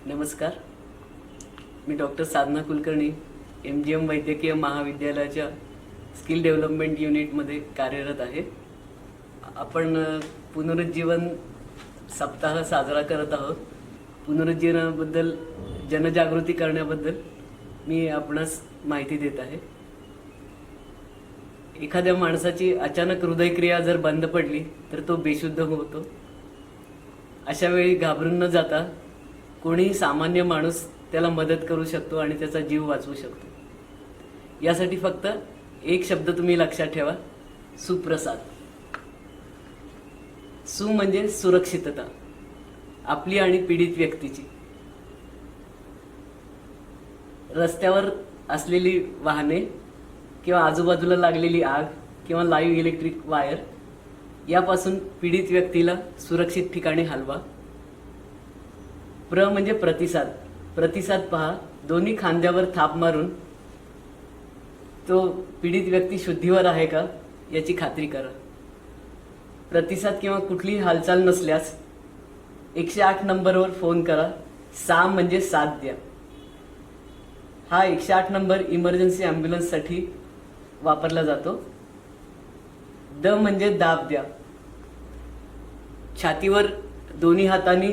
नमस्कार. मी डॉक्टर साधना कुलकर्णी MGM वैद्यकीय महाविद्यालयाच्या स्किल डेव्हलपमेंट युनिटमध्ये कार्यरत आहे. आपण पुनरुज्जीवन सप्ताह साजरा करत आहोत. पुनरुज्जीवनाबद्दल जनजागृती करण्याबद्दल मी आपणास माहिती देत आहे. एखाद्या माणसाची अचानक हृदयक्रिया जर बंद पडली तर तो बेशुद्ध होतो. अशा वेळी घाबरून न जाता कोणीही सामान्य माणूस त्याला मदत करू शकतो आणि त्याचा जीव वाचवू शकतो. यासाठी फक्त एक शब्द तुम्ही लक्षात ठेवा, सुप्रसाद. सु म्हणजे सुरक्षितता, आपली आणि पीडित व्यक्तीची. रस्त्यावर असलेली वाहने किंवा आजूबाजूला लागलेली आग किंवा लाईव्ह इलेक्ट्रिक वायर यापासून पीडित व्यक्तीला सुरक्षित ठिकाणी हलवा. प्र म्हणजे प्रतिसाद. प्रतिसाद पहा, दोन्ही खांद्यावर थाप मारून तो पीडित व्यक्ती शुद्धीवर आहे का याची खात्री करा. प्रतिसाद किंवा कुठलीही हालचाल नसल्यास 108 नंबरवर फोन करा. सा म्हणजे साथ द्या. हा 108 नंबर इमर्जन्सी ॲम्ब्युलन्ससाठी वापरला जातो. द म्हणजे दाब द्या. छातीवर दोन्ही हातांनी